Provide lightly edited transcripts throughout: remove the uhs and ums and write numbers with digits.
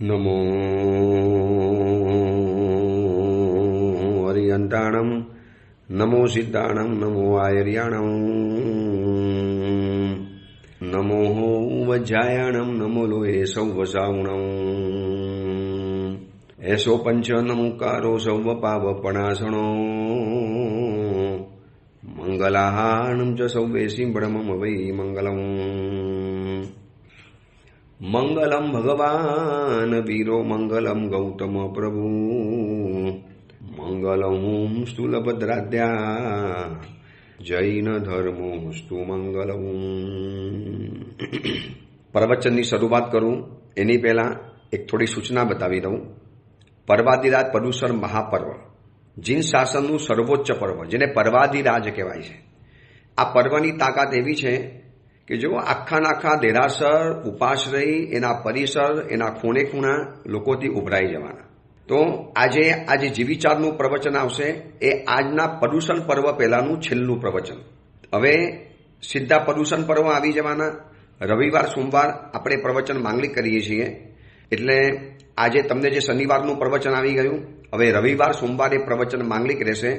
નમો હરિયંતાણમ, નમો સિદ્ધાણમ, નમો આયર્યાણમ, નમો વજ્જાયાણમ, નમો લોહે સૌવસાવણમ, એસો પંચ નમુકારો સૌવ પાવપણાસણો, મંગલાહાણમ ચ સૌવે સિંબળમમ વૈ મંગલમ. મંગલમ ભગવાન વીરો, મંગલમ ગૌતમ પ્રભુ, મંગલમ સ્થૂલભદ્રાદ્યા, જૈન ધર્મોસ્તુ મંગલમ. પ્રવચનની શરૂઆત કરું એની પહેલા એક થોડી સૂચના બતાવી દઉં. પર્વાધિરાજ પર્યુષણ મહાપર્વ જીન શાસનનું સર્વોચ્ચ પર્વ, જેને પર્વાધિરાજ કહેવાય છે. આ પર્વની તાકાત એવી છે કે જો આખા દેરાસર, ઉપાશ્રય, એના પરિસર, એના ખૂણે ખૂણા લોકોથી ઉભરાઈ જવાના. તો આજે જીવિચારનું પ્રવચન આવશે એ આજના પર્યુષણ પર્વ પહેલાનું છેલ્લું પ્રવચન. હવે સીધા પર્યુષણ પર્વ આવી જવાના. રવિવાર સોમવાર આપણે પ્રવચન માંગલિક કરીએ છીએ, એટલે આજે તમને જે શનિવારનું પ્રવચન આવી ગયું, હવે રવિવાર સોમવારે પ્રવચન માંગલિક રહેશે.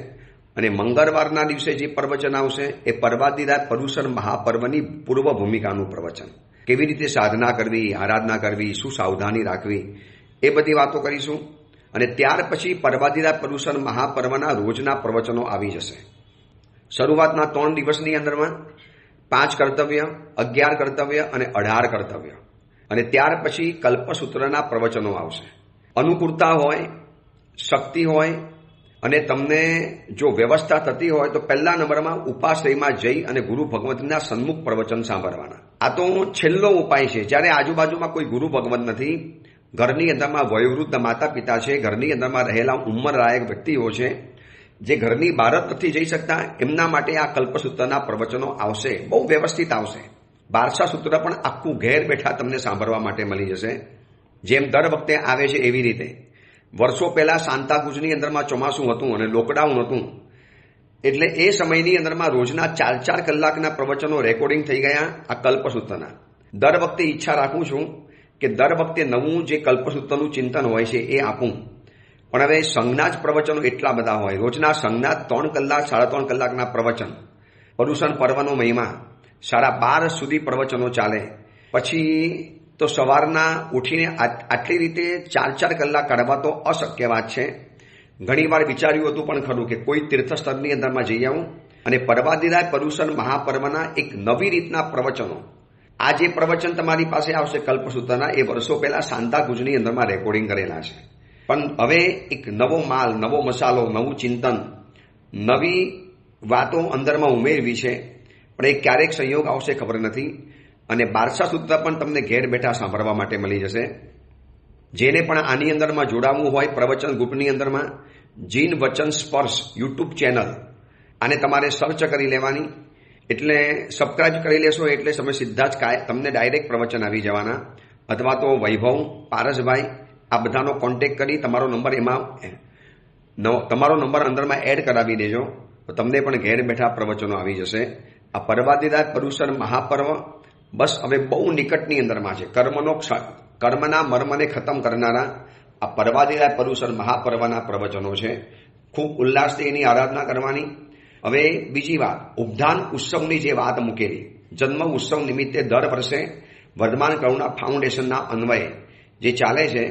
અને મંગળવારના દિવસે જે પ્રવચન આવશે એ પર્વાધિરાજ પર્યુષણ મહાપર્વની પૂર્વ ભૂમિકાનું પ્રવચન. કેવી રીતે સાધના કરવી, આરાધના કરવી, શું સાવધાની રાખવી, એ બધી વાતો કરીશું. અને ત્યાર પછી પર્વાધિરાજ પર્યુષણ મહાપર્વના રોજના પ્રવચનો આવી જશે. શરૂઆતના 3 દિવસની અંદરમાં 5 કર્તવ્ય, 11 કર્તવ્ય અને 18 કર્તવ્ય. અને ત્યાર પછી કલ્પસૂત્રના પ્રવચનો આવશે. અનુકૂળતા હોય, શક્તિ હોય અને તમને જો વ્યવસ્થા થતી હોય તો પહેલા નંબરમાં ઉપાશ્રયમાં જઈ અને ગુરુ ભગવંતના સન્મુખ પ્રવચન સાંભળવાના. આ તો છેલ્લો ઉપાય છે. જ્યારે આજુબાજુમાં કોઈ ગુરુ ભગવંત નથી, ઘરની અંદરમાં વયોવૃદ્ધ માતા પિતા છે, ઘરની અંદરમાં રહેલા ઉંમરલાયક વ્યક્તિઓ છે, જે ઘરની બહાર જ નથી જઈ શકતા, એમના માટે આ કલ્પસૂત્રના પ્રવચનો આવશે. બહુ વ્યવસ્થિત આવશે. 12 સૂત્ર પણ આખું ઘેર બેઠા તમને સાંભળવા માટે મળી જશે. જેમ દર વખતે આવે છે એવી રીતે. વર્ષો પહેલા સાંતાક્રુઝની અંદરમાં ચોમાસું હતું અને લોકડાઉન હતું, એટલે એ સમયની અંદરમાં રોજના 4 કલાકના પ્રવચનો રેકોર્ડિંગ થઈ ગયા આ કલ્પસૂત્રના. દર વખતે ઈચ્છા રાખું છું કે દર વખતે નવું જે કલ્પસૂત્રનું ચિંતન હોય છે એ આપું. પણ હવે સંઘના જ પ્રવચનો એટલા બધા હોય. રોજના સંઘના 3 કલાક 3.5 કલાકના પ્રવચન. પર્યુષણ પર્વનો મહિમા 12:30 સુધી પ્રવચનો ચાલે. પછી તો સવારના ઉઠીને આટલી રીતે 4 કલાક કાઢવા તો અશક્ય વાત છે. ઘણી વાર વિચાર્યું હતું પણ ખરું કે કોઈ તીર્થસ્થળની અંદરમાં જઈ આવું અને પર્વાધિરાજ પર્યુષણ મહાપર્વના એક નવી રીતના પ્રવચનો. આ જે પ્રવચન તમારી પાસે આવશે કલ્પસૂત્રના, એ વર્ષો પહેલા સાંતાક્રુઝની અંદરમાં રેકોર્ડિંગ કરેલા છે. પણ હવે એક નવો માલ, નવો મસાલો, નવું ચિંતન, નવી વાતો અંદરમાં ઉમેરવી છે. પણ એ ક્યારેક સંયોગ આવશે ખબર નથી. અને 12 સૂત્ર પણ તમને ઘેર બેઠા સાંભળવા માટે મળી જશે. જેને પણ આની અંદરમાં જોડાવવું હોય પ્રવચન ગ્રુપની અંદરમાં, જીન વચન સ્પર્શ યુટ્યુબ ચેનલ, આને તમારે સર્ચ કરી લેવાની. એટલે સબસ્ક્રાઇબ કરી લેશો એટલે તમે સીધા જ તમને ડાયરેક્ટ પ્રવચન આવી જવાના. અથવા તો વૈભવ, પારસભાઈ, આ બધાનો કોન્ટેક્ટ કરી તમારો નંબર અંદરમાં એડ કરાવી દેજો, તો તમને પણ ઘેર બેઠા પ્રવચનો આવી જશે. આ પર્વાધિરાજ પર્યુષણ મહાપર્વ બસ હવે બહુ નિકટની અંદરમાં છે. કર્મના મર્મને ખતમ કરનારા આ પર્વાધિરાજ પર્યુષણ મહાપર્વના પ્રવચનો છે. ખૂબ ઉલ્લાસથી એની આરાધના કરવાની. હવે બીજી વાત, ઉપધાન ઉત્સવની જે વાત મૂકેલી, જન્મ ઉત્સવ નિમિત્તે દર વર્ષે વર્ધમાન કરુણા ફાઉન્ડેશનના અન્વયે જે ચાલે છે,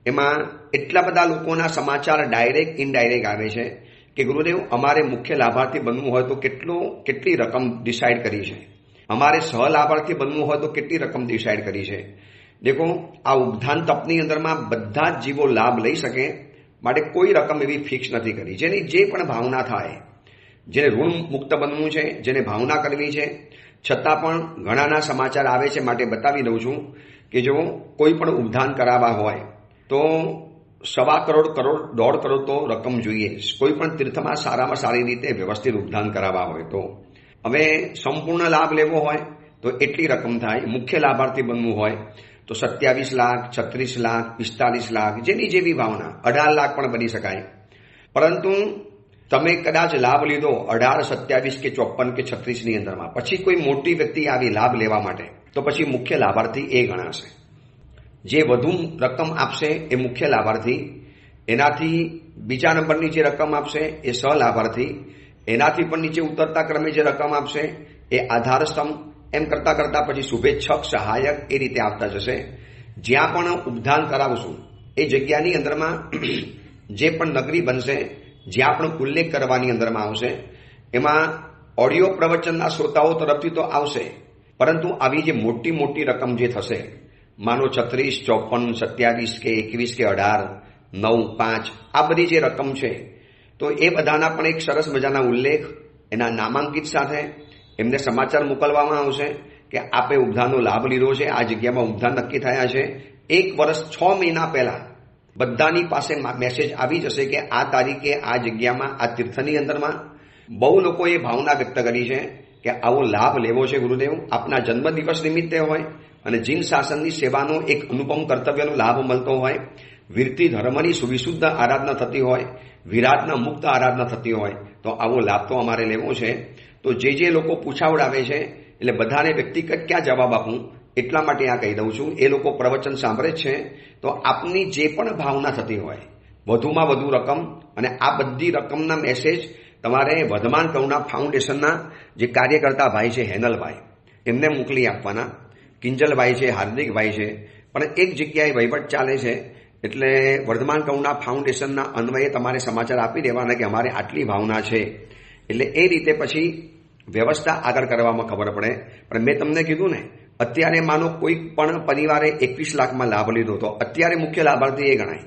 એમાં એટલા બધા લોકોના સમાચાર ડાયરેક્ટ ઇનડાયરેક્ટ આવે છે કે ગુરુદેવ, અમારે મુખ્ય લાભાર્થી બનવું હોય તો કેટલી રકમ ડિસાઇડ કરી છે, અમારે સહલાભાર્થી બનવું હોય તો કેટલી રકમ ડિસાઇડ કરી છે. દેખો, આ ઉપધાન તપની અંદરમાં બધા જ જીવો લાભ લઈ શકે માટે કોઈ રકમ એવી ફિક્સ નથી કરી. જેની જે પણ ભાવના થાય, જેને ઋણ મુક્ત બનવું છે, જેને ભાવના કરવી છે, છતાં પણ ઘણાના સમાચાર આવે છે માટે બતાવી દઉં છું કે જો કોઈ પણ ઉપધાન કરાવવા હોય તો 1.25 કરોડ, 1.5 કરોડ તો રકમ જોઈએ. કોઈ પણ તીર્થમાં સારામાં સારી રીતે વ્યવસ્થિત ઉપધાન કરાવવા હોય તો. હવે સંપૂર્ણ લાભ લેવો હોય તો એટલી રકમ થાય. મુખ્ય લાભાર્થી બનવું હોય તો 27 લાખ, 36 લાખ, 45 લાખ, જેની જેવી ભાવના. 18 લાખ પણ બની શકાય. પરંતુ તમે કદાચ લાભ લીધો 18, 27 કે 54 કે 36ની અંદરમાં, પછી કોઈ મોટી વ્યક્તિ આવી લાભ લેવા માટે, તો પછી મુખ્ય લાભાર્થી એ ગણાશે. જે વધુ રકમ આપશે એ મુખ્ય લાભાર્થી, એનાથી બીજા નંબરની જે રકમ આપશે એ સહલાભાર્થી, એનાથી પણ નીચે ઉતરતા ક્રમે જે રકમ આપશે એ આધારસ્તંભ, એમ કરતા કરતા પછી શુભેચ્છક, સહાયક એ રીતે આવતા જશે. જ્યાં પણ ઉપધાન કરાવશું એ જગ્યાની અંદરમાં જે પણ નગરી બનશે, જ્યાં પણ ઉલ્લેખ કરવાની અંદરમાં આવશે, એમાં ઓડિયો પ્રવચનના શ્રોતાઓ તરફથી તો આવશે, પરંતુ આવી જે મોટી મોટી રકમ જે થશે, માનો 36, 54, 27 કે 21 કે 18, 9, 5 આ બધી જે રકમ છે, તો એ બધાના પણ એક સરસ મજાના ઉલ્લેખ એના નામાંકિત સાથે એમને સમાચાર મોકલવામાં આવશે કે આપે ઉપધાનનો લાભ લીધો છે, આ જગ્યામાં ઉપધાન નક્કી થયા છે. 1 વર્ષ 6 મહિના પહેલા બધાની પાસે મેસેજ આવી જશે કે આ તારીખે આ જગ્યામાં આ તીર્થની અંદરમાં બહુ લોકોએ ભાવના વ્યક્ત કરી છે કે આવો લાભ લેવો છે ગુરુદેવ. આપના જન્મદિવસ નિમિત્તે હોય અને જીન શાસનની સેવાનો એક અનુપમ કર્તવ્યનો લાભ મળતો હોય, વીરતી ધર્મની સુવિશુદ્ધ આરાધના થતી હોય, વિરાટના મુક્ત આરાધના થતી હોય, તો આવો લાભ તો અમારે લેવો છે. તો જે લોકો પૂછાવડાવે છે એટલે બધાને વ્યક્તિગત ક્યાં જવાબ આપું, એટલા માટે આ કહી દઉં છું. એ લોકો પ્રવચન સાંભળે જ છે, તો આપની જે પણ ભાવના થતી હોય વધુમાં વધુ રકમ, અને આ બધી રકમના મેસેજ તમારે વર્ધમાન કરુણા ફાઉન્ડેશનના જે કાર્યકર્તા ભાઈ છે હેનલભાઈ, એમને મોકલી આપવાના. કિંજલભાઈ છે, હાર્દિકભાઈ છે, પણ એક જગ્યાએ વહીવટ ચાલે છે, એટલે વર્ધમાન કરુણા ફાઉન્ડેશનના અન્વયે તમારે સમાચાર આપી દેવાના કે અમારે આટલી ભાવના છે, એટલે એ રીતે પછી વ્યવસ્થા આગળ કરવામાં ખબર પડે. પણ મેં તમને કીધું ને, અત્યારે માનો કોઈ પણ પરિવારે 21 લાખમાં લાભ લીધો તો અત્યારે મુખ્ય લાભાર્થી એ ગણાય.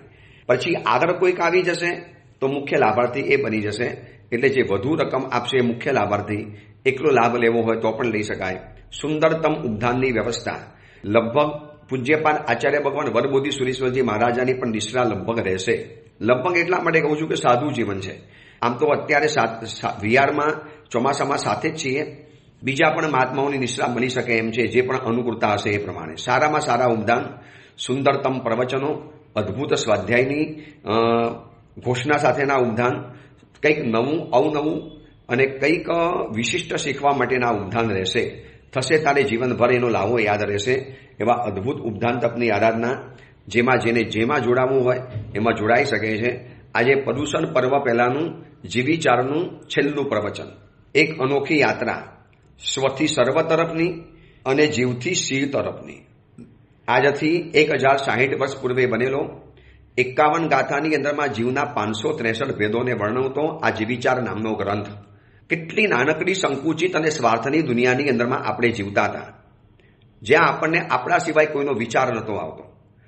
પછી આગળ કોઈક આવી જશે તો મુખ્ય લાભાર્થી એ બની જશે. એટલે જે વધુ રકમ આપશે એ મુખ્ય લાભાર્થી, એકલો લાભ લેવો હોય તો પણ લઈ શકાય. સુંદરતમ ઉપધાનની વ્યવસ્થા લગભગ પૂજ્યપાદ આચાર્ય ભગવાન વરબોધિ સુરેશ્વરજી મહારાજાની પણ નિષ્ઠા લગભગ રહેશે. લગભગ એટલા માટે કહું છું કે સાદું જીવન છે. આમ તો અત્યારે વિહારમાં ચોમાસામાં સાથે જ છીએ, બીજા પણ મહાત્માઓની નિષ્ઠા બની શકે એમ છે, જે પણ અનુકૂળતા હશે એ પ્રમાણે. સારામાં સારા ઉપધાન, સુંદરતમ પ્રવચનો, અદ્ભુત સ્વાધ્યાયની ઘોષણા સાથેના ઉપધાન, કંઈક નવું અવનવું અને કંઈક વિશિષ્ટ શીખવા માટેના ઉપધાન રહેશે. થશે ત્યારે જીવનભર એનો લાવો યાદ રહેશે. એવા અદ્ભુત ઉપધાન તપની આરાધના, જેમાં જોડાવવું હોય એમાં જોડાઈ શકે છે. આજે પ્રદૂષણ પર્વ પહેલાનું જીવિચારનું છેલ્લું પ્રવચન, એક અનોખી યાત્રા, સ્વથી સર્વ તરફની અને જીવથી શિવ તરફની. આજથી 1060 વર્ષ પૂર્વે બનેલો 51 ગાથાની અંદરમાં જીવના 563 ભેદોને વર્ણવતો આ જીવિચાર નામનો ગ્રંથ. કેટલી નાનકડી સંકુચિત અને સ્વાર્થની દુનિયાની અંદરમાં આપણે જીવતા હતા, જ્યાં આપણને આપણા સિવાય કોઈનો વિચાર નહોતો આવતો.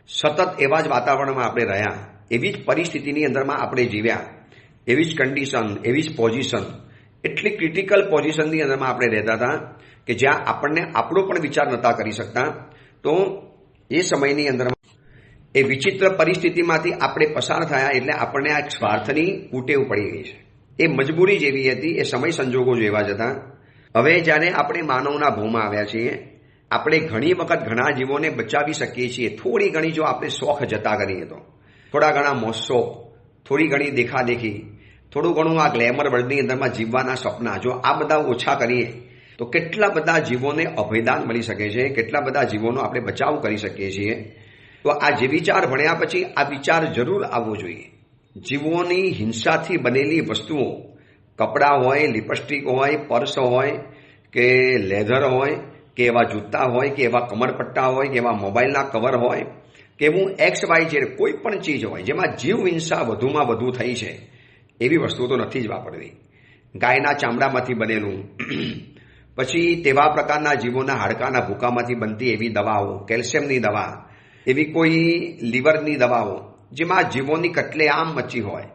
સતત એવા જ વાતાવરણમાં આપણે રહ્યા, એવી જ પરિસ્થિતિની અંદરમાં આપણે જીવ્યા, એવી જ કન્ડિશન, એવી જ પોઝિશન, એટલી ક્રિટિકલ પોઝિશનની અંદરમાં આપણે રહેતા હતા કે જ્યાં આપણને આપણો પણ વિચાર નહોતા કરી શકતા. તો એ સમયની અંદરમાં એ વિચિત્ર પરિસ્થિતિમાંથી આપણે પસાર થયા, એટલે આપણને આ સ્વાર્થની કુટેવ પડી ગઈ છે. એ મજબૂરી જેવી હતી, એ સમય સંજોગો જેવા જ હતા. હવે જ્યારે આપણે માનવના ભૂમાં આવ્યા છીએ, આપણે ઘણી વખત ઘણા જીવોને બચાવી શકીએ છીએ. થોડી ઘણી જો આપણે શોખ જતા કરીએ તો, થોડા ઘણા મોજશોખ, થોડી ઘણી દેખાદેખી, થોડું ઘણું આ ગ્લેમર વર્લ્ડની અંદરમાં જીવવાના સપના, જો આ બધા ઓછા કરીએ તો કેટલા બધા જીવોને અભયદાન મળી શકે છે, કેટલા બધા જીવોનો આપણે બચાવ કરી શકીએ છીએ. તો આ જે વિચાર ભણ્યા પછી આ વિચાર જરૂર આવવો જોઈએ. જીવોની હિંસાથી બનેલી વસ્તુઓ, કપડાં હોય, લિપસ્ટિક હોય, પર્સ હોય કે લેધર હોય કે એવા જૂતા હોય કે એવા કમરપટ્ટા હોય કે એવા મોબાઈલના કવર હોય કે એવું XYZ કોઈ પણ ચીજ હોય જેમાં જીવ હિંસા વધુમાં વધુ થઈ છે, એવી વસ્તુઓ તો નથી જ વાપરવી. ગાયના ચામડામાંથી બનેલું, પછી તેવા પ્રકારના જીવોના હાડકાના ભૂકામાંથી બનતી એવી દવાઓ, કેલ્શિયમની દવા, એવી કોઈ લીવરની દવાઓ જેમાં જીવોની કટલેઆમ મચી હોય,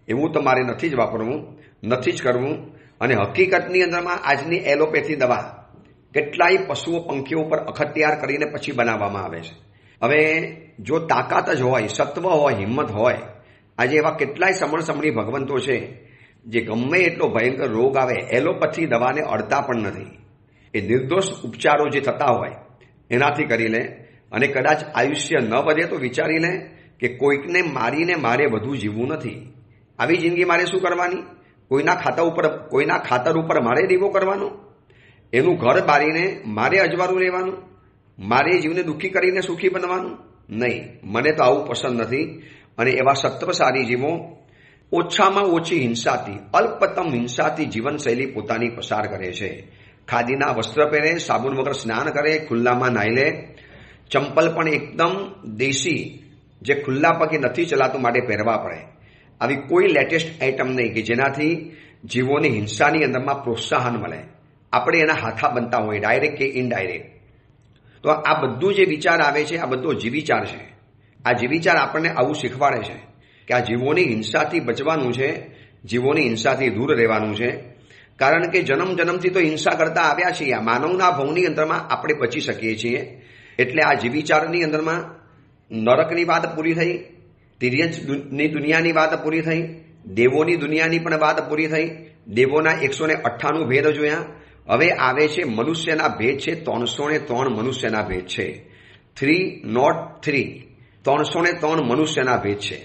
એવું તમારે નથી જ વાપરવું, નથી જ કરવું. અને હકીકતની અંદરમાં આજની એલોપેથી દવા કેટલાય પશુઓ પંખીઓ પર અખત્યાર કરીને પછી બનાવવામાં આવે છે. હવે જો તાકાત જ હોય, સત્વ હોય, હિંમત હોય, આજે એવા કેટલાય સમણી ભગવંતો છે જે ગમે એટલો ભયંકર રોગ આવે એલોપેથી દવાને અડતા પણ નથી. એ નિર્દોષ ઉપચારો જે થતા હોય એનાથી કરી લે, અને કદાચ આયુષ્ય ન વધે તો વિચારી લે કે કોઈકને મારીને મારે વધુ જીવવું નથી. આવી જિંદગી મારે શું કરવાની? કોઈના ખાતર ઉપર મારે દીવો કરવાનો, એનું ઘર બારીને મારે અજવાળું લેવાનું, મારે જીવને દુઃખી કરીને સુખી બનવાનું. નહીં, મને તો આવું પસંદ નથી. અને એવા સત્વસારી જીવો ઓછામાં ઓછી હિંસાથી, અલ્પતમ હિંસાથી જીવનશૈલી પોતાની પસાર કરે છે. ખાદીના વસ્ત્ર પહેરે, સાબુન વગર સ્નાન કરે, ખુલ્લામાં નાહી લે, ચંપલ પણ એકદમ દેશી જે ખુલ્લા પગે નથી ચલાતું માટે પહેરવા પડે. આવી કોઈ લેટેસ્ટ આઇટમ નહીં કે જેનાથી જીવોની હિંસાની અંદરમાં પ્રોત્સાહન મળે. આપણે એના હાથા બનતા હોય, ડાયરેક્ટ કે ઇનડાયરેક્ટ. તો આ બધું જે વિચાર આવે છે આ બધો જીવિચાર છે. આ જીવિચાર આપણને આવું શીખવાડે છે કે આ જીવોની હિંસાથી બચવાનું છે, જીવોની હિંસાથી દૂર રહેવાનું છે. કારણ કે જન્મ જન્મથી તો હિંસા કરતા આવ્યા છીએ. આ માનવના ભવની અંદરમાં આપણે બચી શકીએ છીએ. એટલે આ જીવિચારની અંદરમાં નરકની વાત પૂરી થઈ, તિર્યંચની દુનિયાની વાત પૂરી થઈ, દેવોની દુનિયાની પણ વાત પૂરી થઈ. દેવોના 198 ભેદ જોયા. હવે આવે છે મનુષ્યના ભેદ છે. 303 મનુષ્યના ભેદ છે. 303 303 મનુષ્યના ભેદ છે.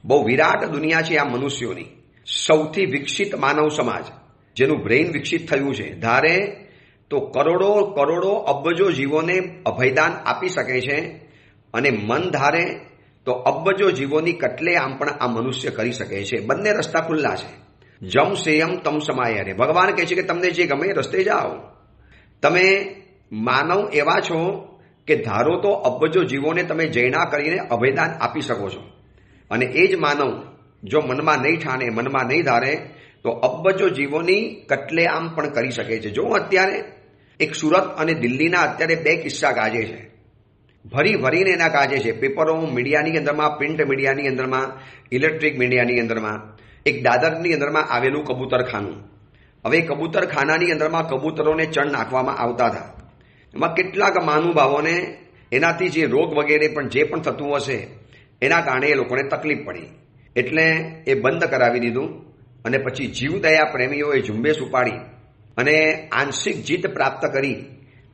બહુ વિરાટ દુનિયા છે આ મનુષ્યોની. સૌથી વિકસિત માનવ સમાજ જેનું બ્રેઇન વિકસિત થયું છે, ધારે તો કરોડો કરોડો અબજો જીવોને અભયદાન આપી શકે છે. અને મન ધારે તો અબજો જીવોની કટલે આમ પણ આ મનુષ્ય કરી શકે છે. બંને રસ્તા ખુલ્લા છે. જમ સેયમ તમ સમાય. ભગવાન કહે છે કે તમને જે ગમે રસ્તે જાઓ. તમે માનવ એવા છો કે ધારો તો અબજો જીવોને તમે જૈના કરીને અભયદાન આપી શકો છો. અને એ જ માનવ જો મનમાં નહીં ઠાને, મનમાં નહીં ધારે તો અબજો જીવોની કટલે આમ પણ કરી શકે છે. જો અત્યારે એક સુરત અને દિલ્હીના અત્યારે 2 કિસ્સા ગાજે છે, ભરી ભરીને એના ગાજે છે. પેપરો, મીડિયાની અંદરમાં, પ્રિન્ટ મીડિયાની અંદરમાં, ઇલેક્ટ્રિક મીડિયાની અંદરમાં. એક દાદરની અંદરમાં આવેલું કબૂતરખાનું. હવે કબૂતરખાનાની અંદરમાં કબૂતરોને ચણ નાખવામાં આવતા હતા. એમાં કેટલાક મહાનુભાવોને એનાથી જે રોગ વગેરે પણ જે પણ થતું હશે એના કારણે એ લોકોને તકલીફ પડી. એટલે એ બંધ કરાવી દીધું. અને પછી જીવદયા પ્રેમીઓએ ઝુંબેશ ઉપાડી અને આંશિક જીત પ્રાપ્ત કરી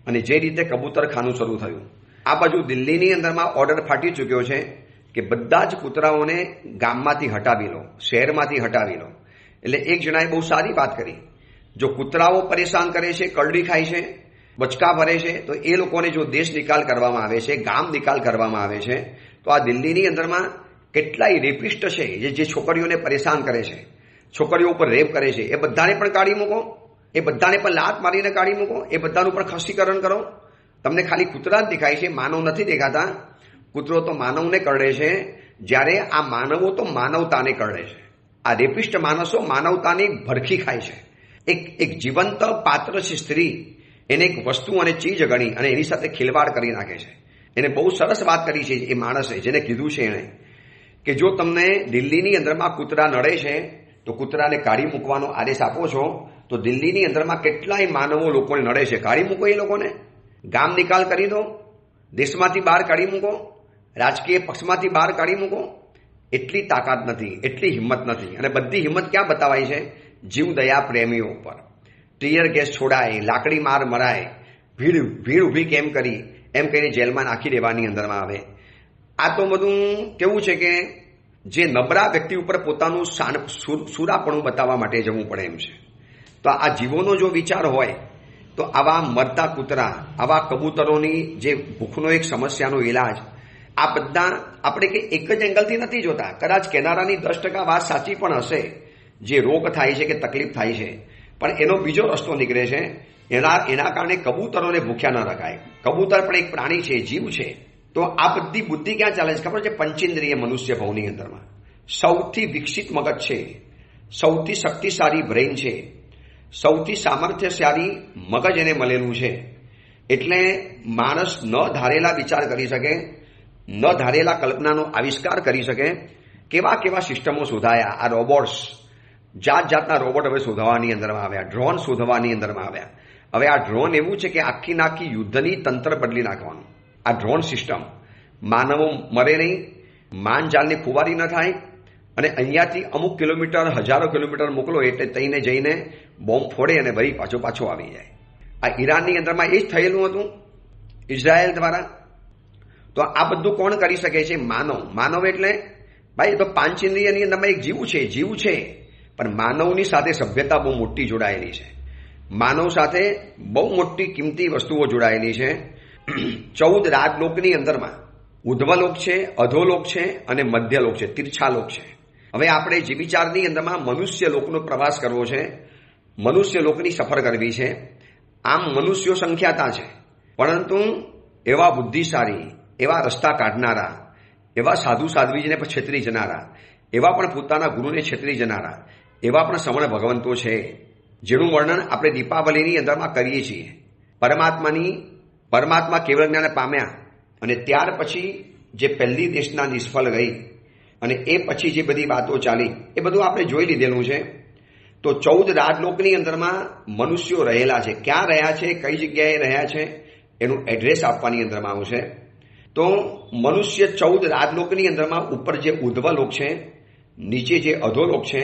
અને જે રીતે કબૂતરખાનું શરૂ થયું. આ બાજુ દિલ્હીની અંદરમાં ઓર્ડર ફાટી ચૂક્યો છે કે બધા જ કૂતરાઓને ગામમાંથી હટાવી લો, શહેરમાંથી હટાવી લો. એટલે એક જણાએ બહુ સારી વાત કરી. જો કૂતરાઓ પરેશાન કરે છે, કરડી ખાય છે, બચકા ભરે છે, તો એ લોકોને જો દેશ નિકાલ કરવામાં આવે છે, ગામ નિકાલ કરવામાં આવે છે, તો આ દિલ્હીની અંદરમાં કેટલાય રેપિસ્ટ છે જે છોકરીઓને પરેશાન કરે છે, છોકરીઓ ઉપર રેપ કરે છે, એ બધાને પણ કાઢી મૂકો. એ બધાને પણ લાત મારીને કાઢી મૂકો. એ બધાનું પણ ખસીકરણ કરો. તમને ખાલી કૂતરા જ દેખાય છે, માનવ નથી દેખાતા. કૂતરો તો માનવને કરડે છે, જ્યારે આ માનવો તો માનવતાને કરડે છે. આ રેપિસ્ટ માણસો માનવતાની ભરખી ખાય છે. એક જીવંત પાત્ર છે સ્ત્રી, એને એક વસ્તુ અને ચીજ ગણી અને એની સાથે ખિલવાડ કરી નાખે છે. એને બહુ સરસ વાત કરી છે એ માણસે, જેને કીધું છે એણે કે જો તમને દિલ્હીની અંદરમાં કૂતરા નડે છે તો કૂતરાને કાઢી મૂકવાનો આદેશ આપો છો, તો દિલ્હીની અંદરમાં કેટલાય માનવો લોકોને નડે છે, કાઢી મૂકો. એ લોકોને ગામ નિકાલ કરી દો, દેશમાંથી બહાર કાઢી મૂકો, રાજકીય પક્ષમાંથી બહાર કાઢી મૂકો. એટલી તાકાત નથી, એટલી હિંમત નથી. અને બધી હિંમત ક્યાં બતાવાય છે? જીવદયા પ્રેમીઓ ઉપર. ટીયર ગેસ છોડાય, લાકડી માર મરાય, ભીડ ઊભી કેમ કરી એમ કહીને જેલમાં નાખી દેવાની અંદરમાં આવે. આ તો બધું કેવું છે કે જે નબળા વ્યક્તિ ઉપર પોતાનું સુરાપણું બતાવવા માટે જવું પડે એમ છે. તો આ જીવોનો જો વિચાર હોય તો આવા મરતા કૂતરા, આવા કબૂતરોની જે ભૂખનો એક સમસ્યાનો ઇલાજ, આ બધા આપણે કે એક જ એંગલથી નથી જોતા. કદાચ કેનારાની 10% વાત સાચી પણ હશે, જે રોગ થાય છે કે તકલીફ થાય છે, પણ એનો બીજો રસ્તો નીકળે છે. એના કારણે કબૂતરોને ભૂખ્યા ન રખાય. કબૂતર પણ એક પ્રાણી છે, જીવ છે. તો આ બધી બુદ્ધિ ક્યાં ચાલે છે ખબર છે? પંચેન્દ્રિય મનુષ્ય ભવની અંદરમાં સૌથી વિકસિત મગજ છે, સૌથી શક્તિશાળી બ્રેઇન છે, સૌથી સામર્થ્યશાળી મગજ એને મળેલું છે. એટલે માણસ ન ધારેલા વિચાર કરી શકે, ન ધારેલા કલ્પનાનો આવિષ્કાર કરી શકે. કેવા કેવા સિસ્ટમો શોધાયા. આ રોબોટ્સ, જાત જાતના રોબોટ હવે શોધવાની અંદરમાં આવ્યા, ડ્રોન શોધવાની અંદરમાં આવ્યા. હવે આ ડ્રોન એવું છે કે આખી નાખી યુદ્ધની તંત્ર બદલી નાખવાનું. આ ડ્રોન સિસ્ટમ માનવો મરે નહીં, માનજાલની ખુવારી ન થાય, અને અહીંયાથી અમુક કિલોમીટર, હજારો કિલોમીટર મોકલો એટલે તઈને જઈને બોમ્બ ફોડે અને વળી પાછો આવી જાય. આ ઈરાનની અંદરમાં એ જ થયેલું હતું ઇઝરાયલ દ્વારા. તો આ બધું કોણ કરી શકે છે? માનવ. માનવ એટલે ભાઈ તો પાંચેન્દ્રિયની અંદરમાં એક જીવ છે. પણ માનવની સાથે સભ્યતા બહુ મોટી જોડાયેલી છે. માનવ સાથે બહુ મોટી કિંમતી વસ્તુઓ જોડાયેલી છે. 14 રાજલોકની અંદરમાં ઉધ્વલોક છે, અધોલોક છે અને મધ્યલોક છે, તીર્છાલોક છે. હવે આપણે જે વિચારની અંદરમાં મનુષ્ય લોકનો પ્રવાસ કરવો છે, મનુષ્ય લોકની સફર કરવી છે. આમ મનુષ્યો સંખ્યાતા છે, પરંતુ એવા બુદ્ધિશાળી, એવા રસ્તા કાઢનારા, એવા સાધુ સાધ્વીજીને છેતરી જનારા, એવા પણ પોતાના ગુરુને છેતરી જનારા, એવા પણ શ્રમણ ભગવંતો છે, જેનું વર્ણન આપણે દીપાવલીની અંદરમાં કરીએ છીએ. પરમાત્મા કેવળ જ્ઞાન પામ્યા અને ત્યાર પછી જે પહેલી દેશના નિષ્ફળ ગઈ અને એ પછી જે બધી વાતો ચાલી એ બધું આપણે જોઈ લીધેલું છે. તો 14 રાજલોકની અંદરમાં મનુષ્યો રહેલા છે. ક્યાં રહ્યા છે, કઈ જગ્યાએ રહ્યા છે, એનું એડ્રેસ આપવાની અંદરમાં આવશે. તો મનુષ્ય 14 રાજલોકની અંદરમાં ઉપર જે ઉધ્વલોક છે, નીચે જે અધોલોક છે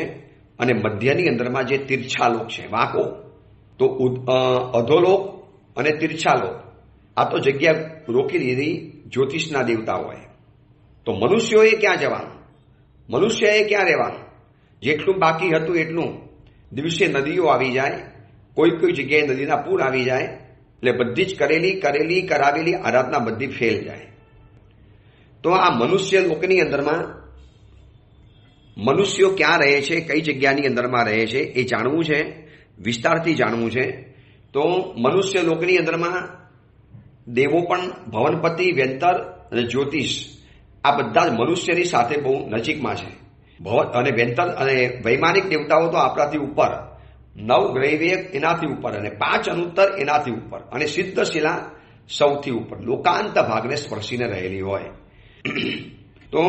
અને મધ્યની અંદરમાં જે તીર્છાલોક છે, વાંકો. તો અધોલોક અને તીર્છાલોક આ તો જગ્યા રોકી લીધી જ્યોતિષના દેવતાઓએ. તો મનુષ્યોએ ક્યાં જવાનું, મનુષ્યએ ક્યાં રહેવાનું? જેટલું બાકી હતું એટલું. દિવસે નદીઓ આવી જાય, કોઈ જગ્યાએ નદીના પૂર આવી જાય, એટલે બધી જ કરાવેલી આરાધના બધી ફેલ જાય. તો આ મનુષ્ય લોકની અંદરમાં મનુષ્યો ક્યાં રહે છે, કઈ જગ્યાની અંદરમાં રહે છે એ જાણવું છે, વિસ્તારથી જાણવું છે. તો મનુષ્ય લોકની અંદરમાં દેવો પણ ભવનપતિ, વ્યંતર અને જ્યોતિષ આ બધા જ મનુષ્યની સાથે બહુ નજીકમાં છે. અને વ્યંતર અને વૈમાનિક દેવતાઓ તો આપણાથી ઉપર, 9 ગ્રહવેગ એનાથી ઉપર અને 5 અનુત્તર એનાથી ઉપર અને સિદ્ધશિલા સૌથી ઉપર, લોકાંત ભાગને સ્પર્શીને રહેલી હોય. તો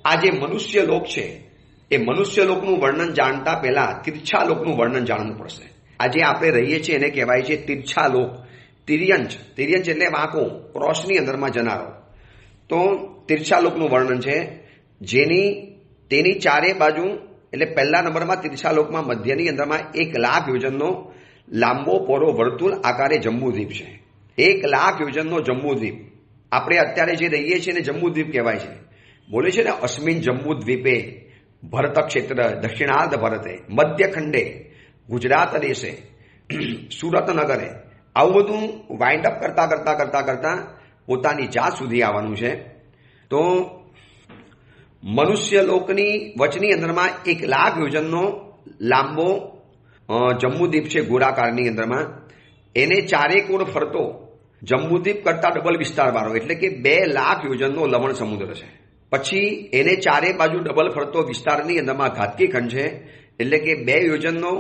આ જે મનુષ્ય લોક છે એ મનુષ્ય લોકનું વર્ણન જાણતા પહેલા તીર્છાલોકનું વર્ણન જાણવું પડશે. આજે આપણે રહીએ છીએ એને કહેવાય છે તીર્છાલોક. તિર્યંચ એટલે વાંકો, ક્રોસની અંદરમાં જનારો. તો તીર્છાલોકનું વર્ણન છે, તેની ચારે બાજુ, એટલે પહેલા નંબરમાં તીર્છાલોકમાં મધ્યની અંદરમાં 1 લાખ યોજનનો લાંબો પોરો વર્તુળ આકારે જંબુદ્વીપ છે. 1 લાખ યોજનનો જંબુદ્વીપ. આપણે અત્યારે જે રહીએ છીએ ને જંબુદ્વીપ કહેવાય છે. બોલે છે ને અસ્મિન જંબુદ્વીપે ભરત ક્ષેત્ર દક્ષિણાર્ધ ભરતે મધ્યખંડે ગુજરાત દેશે સુરતનગરે. આવું બધું વાઇન્ડ અપ કરતા પોતાની જાત સુધી આવવાનું છે. તો મનુષ્ય લોકની વચની અંદરમાં 1 લાખ યોજનનો લાંબો જંબુદ્વીપ છે ગોળાકારની અંદરમાં. એને ચારે કોર ફરતો જંબુદ્વીપ કરતા ડબલ વિસ્તારવાળો, એટલે કે 2 લાખ યોજનનો લવણ સમુદ્ર છે. પછી એને ચારે બાજુ ડબલ ફરતો વિસ્તારની અંદરમાં ઘાતકી ખંડ છે, એટલે કે 2 યોજનનો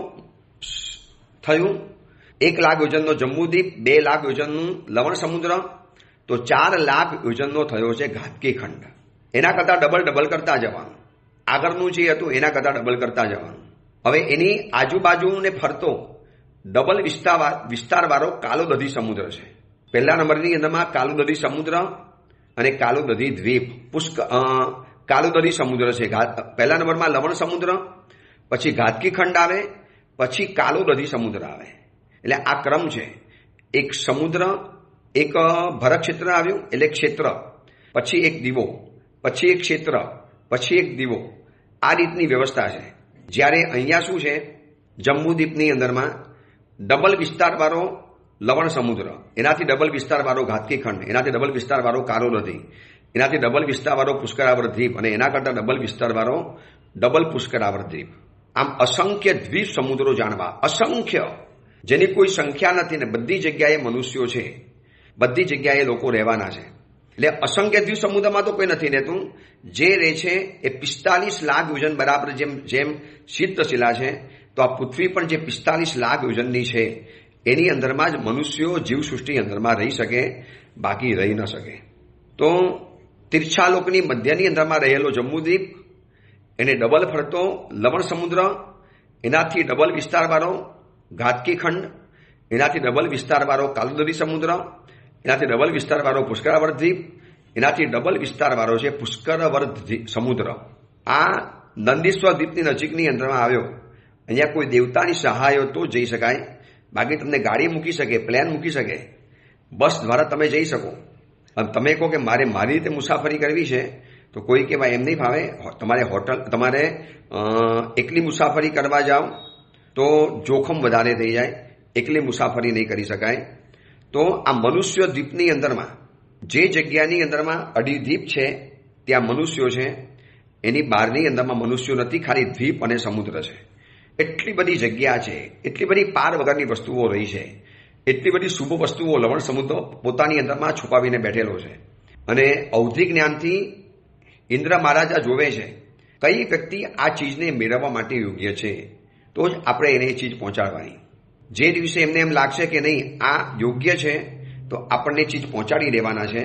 થયું. 1 લાખ યોજનનો જંબુદ્વીપ, 2 લાખ યોજનનું લવણ સમુદ્ર, તો 4 લાખ યોજનનો થયો છે ઘાતકી ખંડ. એના કરતાં ડબલ કરતા જવાનું. આગળનું જે હતું એના કરતાં ડબલ કરતા જવાનું. હવે એની આજુબાજુને ફરતો ડબલ વિસ્તારવાળો કાલોદધી સમુદ્ર છે. પહેલા નંબરની અંદરમાં કાલોદધી સમુદ્ર અને કાલોદધી દ્વીપ, કાલોદધી સમુદ્ર છે. પહેલા નંબરમાં લવણ સમુદ્ર, પછી ઘાતકી ખંડ આવે, પછી કાલોદધી સમુદ્ર આવે. એટલે આ ક્રમ છે. એક સમુદ્ર, એક ભરત ક્ષેત્ર આવ્યું એટલે ક્ષેત્ર, પછી એક દીવો, પછી એક ક્ષેત્ર, પછી એક દીવો. આ રીતની વ્યવસ્થા છે. જ્યારે અહીંયા શું છે, જંબુદ્વીપની અંદરમાં ડબલ વિસ્તારવાળો લવણ સમુદ્ર, એનાથી ડબલ વિસ્તારવાળો ઘાતકી ખંડ, એનાથી ડબલ વિસ્તારવાળો કાલોદધી, એનાથી ડબલ વિસ્તારવાળો પુષ્કરાવર્ત દ્વીપ અને એના કરતાં ડબલ વિસ્તારવાળો ડબલ પુષ્કરાવર્ત દ્વીપ. આમ અસંખ્ય દ્વીપ સમુદ્રો જાણવા, અસંખ્ય, જેની કોઈ સંખ્યા નથી ને બધી જગ્યાએ મનુષ્યો છે, બધી જગ્યાએ લોકો રહેવાના છે. એટલે અસંખ્ય દ્વીપ સમુદ્રમાં તો કોઈ નથી રહેતું. જે રહે છે એ 45 લાખ યોજન બરાબર. જેમ સિદ્ધશિલા છે, તો આ પૃથ્વી પણ જે 45 લાખ યોજનની છે એની અંદરમાં જ મનુષ્યો જીવસૃષ્ટિ અંદરમાં રહી શકે, બાકી રહી ન શકે. તો તીર્છાલોકની મધ્યની અંદરમાં રહેલો જંબુદ્વીપ, એને ડબલ ફરતો લવણ સમુદ્ર, એનાથી ડબલ વિસ્તારવાળો ઘાતકી ખંડ, એનાથી ડબલ વિસ્તારવાળો કાલોદધી સમુદ્ર, એનાથી ડબલ વિસ્તારવાળો પુષ્કરાવર્ત દ્વીપ, એનાથી ડબલ વિસ્તારવાળો છે પુષ્કરાવર્ત સમુદ્ર. આ નંદીશ્વર દ્વીપની નજીકની અંદરમાં આવ્યો. અહીંયા કોઈ દેવતાની સહાય તો જઈ શકાય, બાકી તમને ગાડી મૂકી શકે, પ્લેન મૂકી શકે, બસ દ્વારા તમે જઈ શકો. તમે કહો કે મારી રીતે મુસાફરી કરવી છે, તો કોઈ કે ભાઈ એમ નહીં ફાવે, તમારે એકલી મુસાફરી કરવા જાઓ તો જોખમ વધારે થઈ જાય, એકલી મુસાફરી નહીં કરી શકાય. તો આ મનુષ્ય દ્વીપની અંદરમાં જે જગ્યાની અંદરમાં અઢી દ્વીપ છે ત્યાં મનુષ્યો છે, એની બહારની અંદરમાં મનુષ્યો નથી, ખાલી દ્વીપ અને સમુદ્ર છે. એટલી બધી જગ્યા છે, એટલી બધી પાર વગરની વસ્તુઓ રહી છે, એટલી બધી શુભ વસ્તુઓ લવણ સમુદ્ર પોતાની અંદરમાં છુપાવીને બેઠેલો છે. અને ઔદ્ધિક જ્ઞાનથી ઇન્દ્ર મહારાજા જોવે છે કઈ વ્યક્તિ આ ચીજને મેળવવા માટે યોગ્ય છે, તો જ આપણે એને એ ચીજ પહોંચાડવાની. જે દિવસે એમને એમ લાગશે કે નહીં આ યોગ્ય છે તો આપણને ચીજ પહોંચાડી દેવાના છે,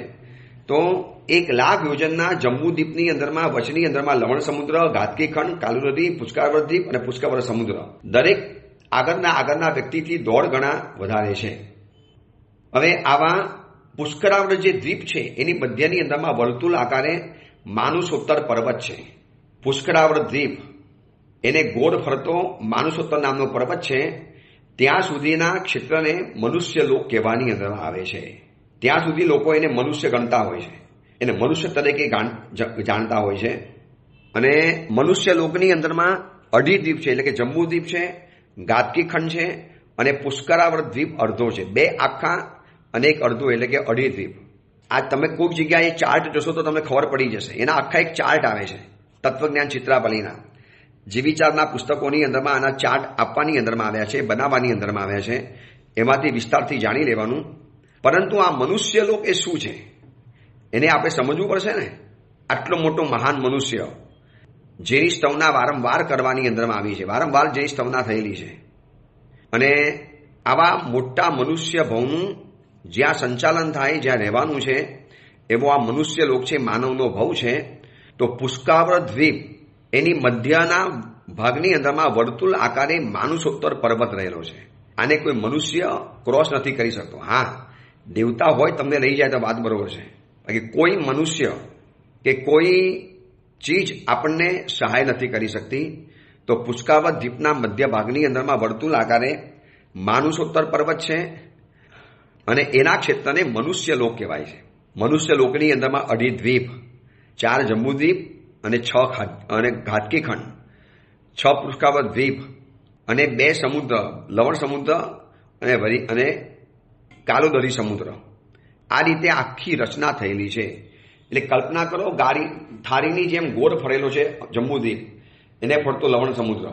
તો 1,00,000 યોજનના જંબુદ્વીપની અંદરમાં વચની અંદરમાં લવણ સમુદ્ર, ઘાતકી ખંડ, કાલુ નદી, પુષ્કરાવર્ત દ્વીપ અને પુષ્કરાવર્ત સમુદ્ર દરેક આગળના વ્યક્તિથી 1.5 ગણા વધારે છે. હવે આવા પુષ્કરાવર્ત જે દ્વીપ છે એની મધ્યની અંદરમાં વર્તુળ આકારે માનુસોત્તર પર્વત છે. પુષ્કરાવર્ત દ્વીપ એને ગોળ ફરતો માનુસોત્તર નામનો પર્વત છે. ત્યાં સુધીના ક્ષેત્રને મનુષ્ય લોક કહેવાની અંદર આવે છે. ત્યાં સુધી લોકો એને મનુષ્ય ગણતા હોય છે, એને મનુષ્ય તરીકે જાણતા હોય છે. અને મનુષ્ય લોકની અંદરમાં અઢી દ્વીપ છે, એટલે કે જંબુ દ્વીપ છે, ઘાતકી ખંડ છે અને પુષ્કરાવર્ત દ્વીપ અડધો છે. 2 આખા અને 1 અડધો એટલે કે અઢી દ્વીપ. આ તમે કોઈક જગ્યાએ ચાર્ટ જોશો તો તમને ખબર પડી જશે. એના આખા એક ચાર્ટ આવે છે તત્વજ્ઞાન ચિત્રાપલીના. જીવીચારના પુસ્તકોની અંદરમાં આના ચાર્ટ આપવાની અંદરમાં આવ્યા છે, બનાવવાની અંદરમાં આવ્યા છે. એમાંથી વિસ્તારથી જાણી લેવાનું. પરંતુ આ મનુષ્ય લોક એ શું છે એને આપણે સમજવું પડશે ને. આટલો મોટો મહાન મનુષ્ય જેની સ્તવના વારંવાર કરવાની અંદરમાં આવી છે, વારંવાર જેની સ્તવના થયેલી છે, અને આવા મોટા મનુષ્ય ભવનું જ્યાં સંચાલન થાય, જ્યાં રહેવાનું છે એવો આ મનુષ્ય લોક છે, માનવનો ભવ છે. તો પુષ્કરાવર્ત દ્વીપ એની મધ્યના ભાગની અંદરમાં વર્તુળ આકારે માનુસોત્તર પર્વત રહેલો છે. આને કોઈ મનુષ્ય ક્રોસ નથી કરી શકતો. હા, દેવતા હોય તમને લઈ જાય તો વાત બરોબર છે, બાકી કોઈ મનુષ્ય કે કોઈ ચીજ આપણને સહાય નથી કરી શકતી. તો પુષ્કરાવર્ત દ્વીપના મધ્ય ભાગની અંદરમાં વર્તુળ આકારે માનુસોત્તર પર્વત છે અને એના ક્ષેત્રને મનુષ્ય લોક કહેવાય છે. મનુષ્ય લોકની અંદરમાં અઢી દ્વીપ, 4 જંબુદ્વીપ અને 6 ઘાતકી ખંડ, 6 પુષ્કરાવર્ત દ્વીપ અને 2 સમુદ્ર, લવણ સમુદ્ર અને કાલોદરી સમુદ્ર. આ રીતે આખી રચના થયેલી છે. એટલે કલ્પના કરો, ગાડી થાળીની જેમ ગોળ ફરેલો છે જંબુદ્વીપ, એને ફરતો લવણ સમુદ્ર,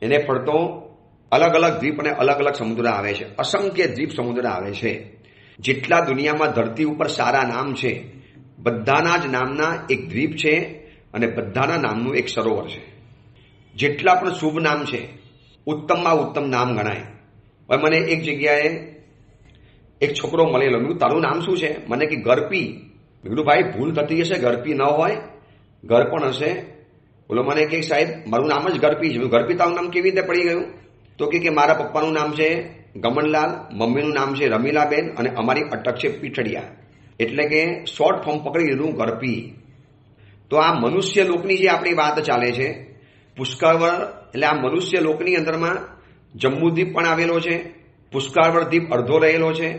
એને ફરતો અલગ અલગ દ્વીપ અને અલગ અલગ સમુદ્ર આવે છે. અસંખ્ય દ્વીપ સમુદ્ર આવે છે. જેટલા દુનિયામાં ધરતી ઉપર સારા નામ છે બધાના જ નામના એક દ્વીપ છે અને બધાના નામનું એક સરોવર છે. જેટલા પણ શુભ નામ છે ઉત્તમમાં ઉત્તમ નામ ગણાય. હવે મને એક જગ્યાએ એક છોકરો મળેલો, મેં તારું નામ શું છે? મને કે ગરપી. મેં કીધું ભાઈ ભૂલ થતી હશે, ગરપી ન હોય, ઘર પણ હશે. બોલો મને કે સાહેબ મારું નામ જ ગરપી છે. ગરપી તારું નામ કેવી રીતે પડી ગયું? તો કે મારા પપ્પાનું નામ છે ગમનલાલ, મમ્મીનું નામ છે રમીલાબેન અને અમારી અટક છે પીઠડિયા, એટલે કે શોર્ટ ફોર્મ પકડી લીધું ગરપી. તો આ મનુષ્ય લોકની જે આપણી વાત ચાલે છે, પુષ્કરાવર્ત એટલે આ મનુષ્ય લોકની અંદરમાં જંબુદ્વીપ પણ આવેલો છે, પુષ્કરાવર્ત દ્વીપ અડધો રહેલો છે,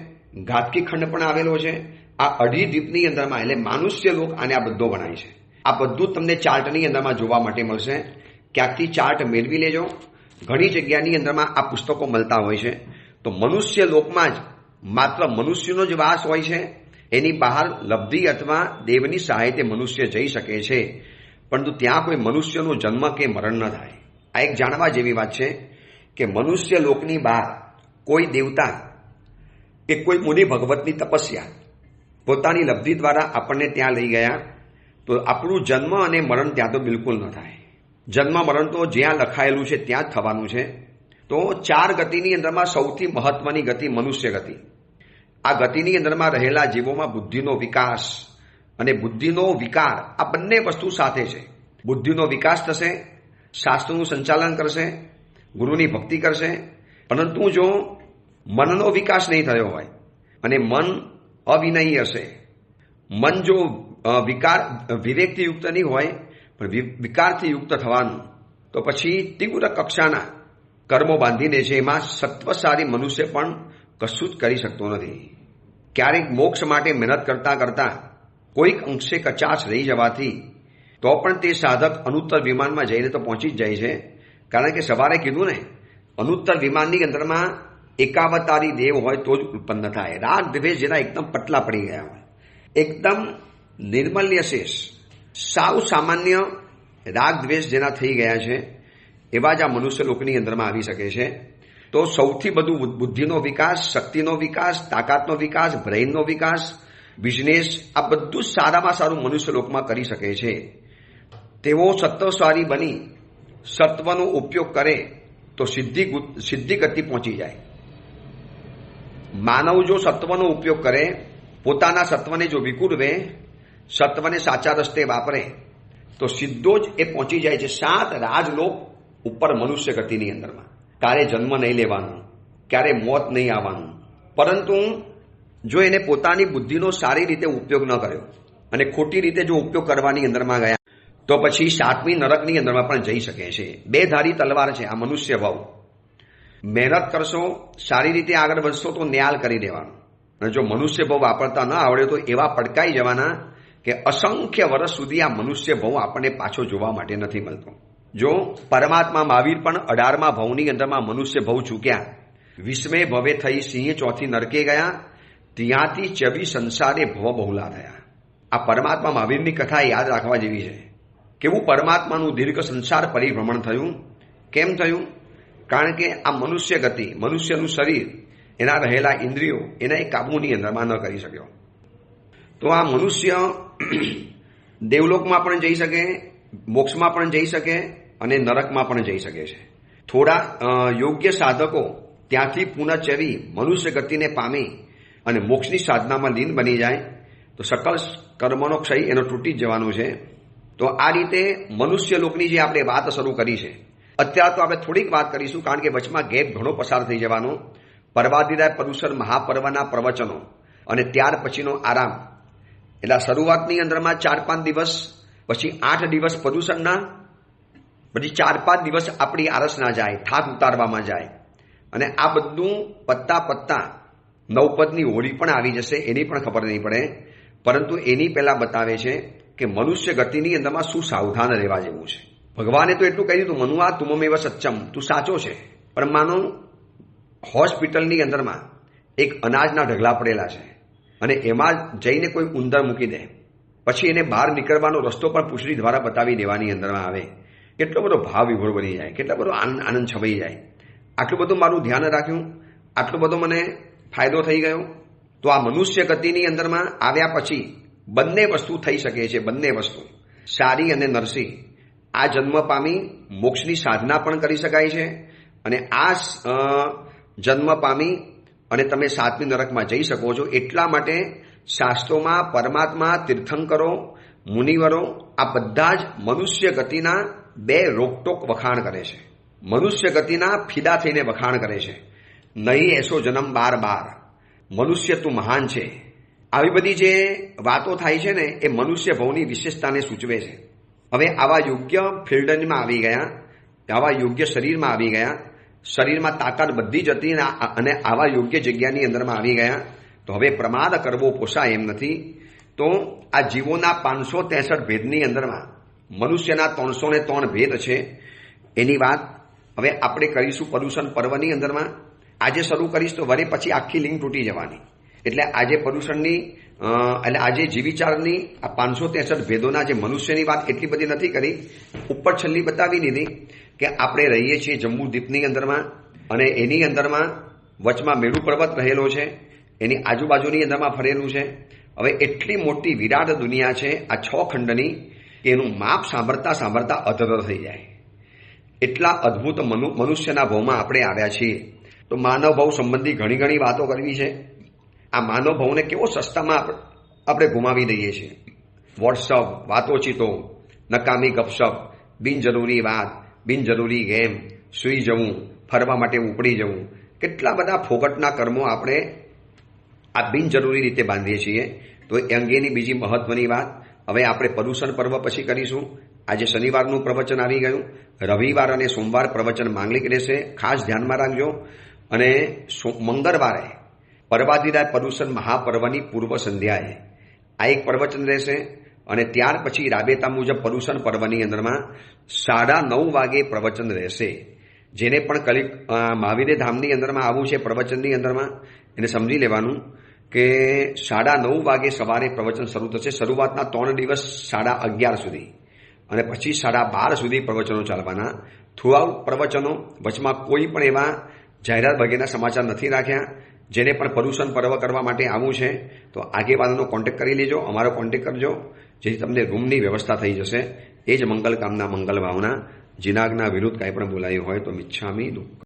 ઘાતકી ખંડ પણ આવેલો છે. આ અઢી દ્વીપની અંદરમાં એટલે મનુષ્ય લોક આને આ બધો ગણાય છે. આ બધું તમને ચાર્ટની અંદરમાં જોવા માટે મળશે. ક્યાંકથી ચાર્ટ મેળવી લેજો. ઘણી જગ્યાની અંદરમાં આ પુસ્તકો મળતા હોય છે. તો મનુષ્ય લોકમાં જ માત્ર મનુષ્યનો જ વાસ હોય છે. એની બહાર લબ્ધિ અથવા દેવની સહાયથી મનુષ્ય જઈ શકે છે, પરંતુ ત્યાં કોઈ મનુષ્યનો જન્મ કે મરણ ન થાય. આ એક જાણવા જેવી વાત છે કે મનુષ્ય લોકની બહાર કોઈ દેવતા કે કોઈ મુનિ ભગવતની તપસ્યા પોતાની લબ્ધિ દ્વારા આપણને ત્યાં લઈ ગયા, તો આપણું જન્મ અને મરણ ત્યાં તો બિલકુલ ન થાય. જન્મ મરણ તો જ્યાં લખાયેલું છે ત્યાં જ થવાનું છે. તો 4 ગતિની અંદરમાં સૌથી મહત્વની ગતિ મનુષ્ય ગતિ. આ ગતિની અંદરમાં રહેલા જીવોમાં બુદ્ધિનો વિકાસ અને બુદ્ધિનો વિકાર આ બંને વસ્તુ સાથે છે. બુદ્ધિનો વિકાસ થશે, શાસ્ત્રનું સંચાલન કરશે, ગુરુની ભક્તિ કરશે. પરંતુ જો મનનો વિકાસ નહીં થયો હોય અને મન અવિનયી હશે, મન જો વિવેકથી યુક્ત નહીં હોય પણ વિકારથી યુક્ત થવાનું, તો પછી તીવ્ર કક્ષાના કર્મો બાંધીને છે. એમાં સત્વસારી મનુષ્ય પણ કશું જ કરી શકતો નથી. ક્યારેક મોક્ષ માટે મહેનત કરતા કરતા કોઈક અંશે કચાશ રહી જવાથી તો પણ તે સાધક અનુત્તર વિમાનમાં જઈને તો પહોંચી જ જાય છે. કારણ કે સવારે કીધું ને, અનુત્તર વિમાનની અંદરમાં એકાવતારી દેવ હોય તો જ ઉત્પન્ન થાય. રાગ દ્વેષ જેના એકદમ પટલા પડી ગયા હોય, એકદમ નિર્મલ્ય શેષ, સાવ સામાન્ય રાગ દ્વેષ જેના થઈ ગયા છે એવા જ આ મનુષ્ય લોકની અંદરમાં આવી શકે છે. તો સૌથી બધું બુદ્ધિનો વિકાસ, શક્તિનો વિકાસ, તાકાતનો વિકાસ, બ્રેઇનનો વિકાસ, બિઝનેસ, આ બધું જ સારામાં સારું મનુષ્ય લોકમાં કરી શકે છે. તેઓ સત્વસારી બની સત્વનો ઉપયોગ કરે તો સિદ્ધિ ગતિ પહોંચી જાય. માનવ જો સત્વનો ઉપયોગ કરે, પોતાના સત્વને જો વિકુરવે, સત્વને સાચા રસ્તે વાપરે તો સીધો જ એ પહોંચી જાય છે 7 રાજલોક ઉપર મનુષ્ય ગતિની અંદરમાં. ક્યારે જન્મ નહીં લેવાનું, ક્યારે મોત નહીં આવવાનું. પરંતુ જો એને પોતાની બુદ્ધિનો સારી રીતે ઉપયોગ ન કર્યો અને ખોટી રીતે જો ઉપયોગ કરવાની અંદરમાં ગયા તો પછી 7મી નરકની અંદરમાં પણ જઈ શકે છે. 2 ધારી તલવાર છે આ મનુષ્ય ભાવ. મહેનત કરશો, સારી રીતે આગળ વધશો તો ન્યાલ કરી દેવાનું. અને જો મનુષ્ય ભાવ વાપરતા ન આવડે તો એવા પડકાઈ જવાના કે અસંખ્ય વર્ષ સુધી આ મનુષ્ય ભાવ આપણને પાછો જોવા માટે નથી મળતો. જો પરમાત્મા મહાવીર પણ 18મા ભવની અંદરમાં મનુષ્ય ભવ ચૂક્યા, 20મે ભવે થઈ સિંહ, ચોથી નરકે ગયા, ત્યાંથી 24 સંસારે ભવ બહુલા થયા. આ પરમાત્મા મહાવીરની કથા યાદ રાખવા જેવી છે. કેવું પરમાત્માનું દીર્ઘ સંસાર પરિભ્રમણ થયું. કેમ થયું? કારણ કે આ મનુષ્ય ગતિ, મનુષ્યનું શરીર, એના રહેલા ઇન્દ્રિયો એના એ કાબુની અંદરમાં ન કરી શક્યો. તો આ મનુષ્ય દેવલોકમાં પણ જઈ શકે, મોક્ષમાં પણ જઈ શકે અને નરકમાં પણ જઈ શકે છે. થોડા યોગ્ય સાધકો ત્યાંથી પુનઃચરી મનુષ્ય ગતિને પામી અને મોક્ષની સાધનામાં લીન બની જાય તો સકલ કર્મનો ક્ષય એનો તૂટી જ જવાનું છે. તો આ રીતે મનુષ્ય લોકની જે આપણે વાત શરૂ કરી છે, અત્યારે તો આપણે થોડીક વાત કરીશું કારણ કે વચમાં ગેપ ઘણો પસાર થઈ જવાનો. પર્વાધિરાય પરુષર મહાપર્વના પ્રવચનો અને ત્યાર પછીનો આરામ. એટલે શરૂઆતની અંદરમાં 4-5 દિવસ, પછી 8 દિવસ પરુષણના, પછી 4-5 દિવસ આપણી આરસના જાય, થાક ઉતારવામાં જાય. અને આ બધું પત્તા 9 પદની હોળી પણ આવી જશે, એની પણ ખબર નહીં પડે. પરંતુ એની પહેલા બતાવે છે કે મનુષ્ય ગતિની અંદરમાં શું સાવધાન રહેવા જેવું છે. ભગવાને તો એટલું કહી દીધું, મનુઆ તુમમેવ સત્યમ, તું સાચો છે. પણ માનો હોસ્પિટલની અંદરમાં એક અનાજના ઢગલા પડેલા છે અને એમાં જઈને કોઈ ઉંદર મૂકી દે, પછી એને બહાર નીકળવાનો રસ્તો પણ પૂંછડી દ્વારા બતાવી દેવાની અંદરમાં આવે. કેટલો બધો ભાવ વિભોર બની જાય, કેટલો બધો આનંદ છવાઈ જાય. આટલું બધું મારું ધ્યાન રાખ્યું, આટલો બધો મને ફાયદો થઈ ગયો. તો આ મનુષ્ય ગતિની અંદરમાં આવ્યા પછી બંને વસ્તુ થઈ શકે છે. બંને વસ્તુ, સારી અને નરસી. આ જન્મ પામી મોક્ષની સાધના પણ કરી શકાય છે અને આ જન્મ પામી અને તમે 7મી નરકમાં જઈ શકો છો. એટલા માટે શાસ્ત્રોમાં પરમાત્મા, તીર્થંકરો, મુનિવરો આ બધા જ મનુષ્ય ગતિના 2 રોકટોક વખાણ કરે છે. મનુષ્ય ગતિના ફિદા થઈને વખાણ કરે છે. નહીં એસો જન્મ 12, મનુષ્ય તું મહાન છે. આવી બધી જે વાતો થાય છે ને એ મનુષ્ય ભવની વિશેષતાને સૂચવે છે. હવે આવા યોગ્ય ફિલ્ડમાં આવી ગયા, આવા યોગ્ય શરીરમાં આવી ગયા, શરીરમાં તાકાત બધી જ હતી અને આવા યોગ્ય જગ્યાની અંદરમાં આવી ગયા તો હવે પ્રમાદ કરવો પોસાય એમ નથી. તો આ જીવોના 563 ભેદની અંદરમાં મનુષ્યના 303 ભેદ છે. એની વાત હવે આપણે કરીશું પરુષણ પર્વની અંદરમાં. આજે શરૂ કરીશ તો વરે પછી આખી લિંક તૂટી જવાની. એટલે આજે પરુષણની એટલે આજે જીવિચારની આ 563 ભેદોના જે મનુષ્યની વાત એટલી બધી નથી કરી, ઉપર છેલ્લી બતાવી દીધી કે આપણે રહીએ છીએ જમ્બુ દ્વીપની અંદરમાં અને એની અંદરમાં વચમાં મેરુ પર્વત રહેલો છે, એની આજુબાજુની અંદરમાં ફરેલું છે. હવે એટલી મોટી વિરાટ દુનિયા છે આ 6 ખંડની કે એનું માપ સાંભળતા સાંભળતા અધર થઈ જાય. એટલા અદ્ભુત મનુષ્યના ભાવમાં આપણે આવ્યા છીએ. તો માનવ ભાવ સંબંધી ઘણી વાતો કરવી છે. આ માનવ ભાવને કેવો સસ્તામાં આપણે ગુમાવી દઈએ છીએ. વોટ્સઅપ, વાતોચીતો, નકામી ગપશપ, બિનજરૂરી વાત, બિનજરૂરી ગેમ, સૂઈ જવું, ફરવા માટે ઉપડી જવું, કેટલા બધા ફોગટના કર્મો આપણે આ બિનજરૂરી રીતે બાંધીએ છીએ. તો એ અંગેની બીજી મહત્વની વાત હવે આપણે પરુષણ પર્વ પછી કરીશું. આજે શનિવારનું પ્રવચન આવી ગયું. રવિવાર અને સોમવાર પ્રવચન માંગલિક રહેશે, ખાસ ધ્યાનમાં રાખજો. અને મંગળવારે પર્વાધિરાય પરુષણ મહાપર્વની પૂર્વ સંધ્યાએ આ એક પ્રવચન રહેશે અને ત્યાર પછી રાબેતા મુજબ પરુષણ પર્વની અંદરમાં 9:30 વાગે પ્રવચન રહેશે. જેને પણ મહાવીર ધામની અંદરમાં આવવું છે પ્રવચનની અંદરમાં એને સમજી લેવાનું કે 9:30 વાગે સવારે પ્રવચન શરૂ થશે. શરૂઆતના 3 દિવસ 11:30 સુધી અને પછી 12:30 સુધી પ્રવચનો ચાલવાના. થ્રુઆઉટ પ્રવચનો વચમાં કોઈ પણ એવા જાહેરાત વગેરેના સમાચાર નથી રાખ્યા. જેને પણ પર્યુષણ પર્વ કરવા માટે આવવું છે તો આગેવાનોનો કોન્ટેક્ટ કરી લેજો, અમારો કોન્ટેક્ટ કરજો, જેથી તમને રૂમની વ્યવસ્થા થઈ જશે. એ જ મંગલ કામના મંગલ ભાવના. જીનાગના વિરુદ્ધ કાંઈ પણ બોલાયું હોય તો મિચ્છામી દુઃખ.